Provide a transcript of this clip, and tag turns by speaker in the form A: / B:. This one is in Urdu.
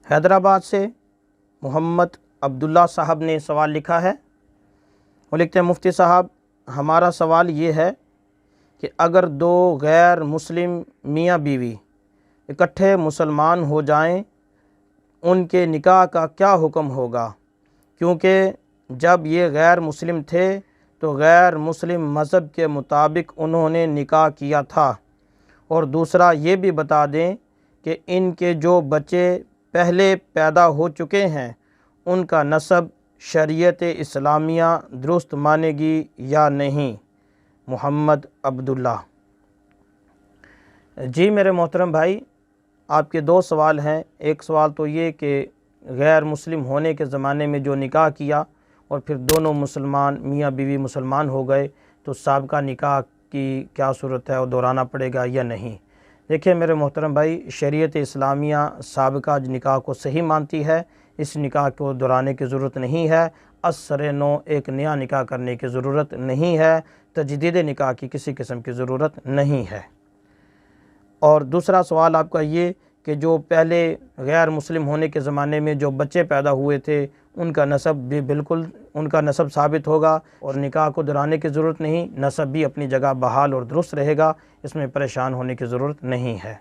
A: حیدرآباد سے محمد عبداللہ صاحب نے سوال لکھا ہے۔ وہ لکھتے ہیں مفتی صاحب ہمارا سوال یہ ہے کہ اگر دو غیر مسلم میاں بیوی اکٹھے مسلمان ہو جائیں ان کے نکاح کا کیا حکم ہوگا؟ کیونکہ جب یہ غیر مسلم تھے تو غیر مسلم مذہب کے مطابق انہوں نے نکاح کیا تھا، اور دوسرا یہ بھی بتا دیں کہ ان کے جو بچے پہلے پیدا ہو چکے ہیں ان کا نسب شریعت اسلامیہ درست مانے گی یا نہیں؟ محمد عبداللہ۔ جی میرے محترم بھائی، آپ کے دو سوال ہیں۔ ایک سوال تو یہ کہ غیر مسلم ہونے کے زمانے میں جو نکاح کیا اور پھر دونوں مسلمان میاں بیوی مسلمان ہو گئے تو سابقہ نکاح کی کیا صورت ہے اور دہرانا پڑے گا یا نہیں؟ دیکھیں میرے محترم بھائی، شریعت اسلامیہ سابقہ نکاح کو صحیح مانتی ہے، اس نکاح کو دہرانے کی ضرورت نہیں ہے، از سر نو ایک نیا نکاح کرنے کی ضرورت نہیں ہے، تجدید نکاح کی کسی قسم کی ضرورت نہیں ہے۔ اور دوسرا سوال آپ کا یہ کہ جو پہلے غیر مسلم ہونے کے زمانے میں جو بچے پیدا ہوئے تھے ان کا نسب بھی بالکل ان کا نسب ثابت ہوگا اور نکاح کو دہرانے کی ضرورت نہیں، نسب بھی اپنی جگہ بحال اور درست رہے گا، اس میں پریشان ہونے کی ضرورت نہیں ہے۔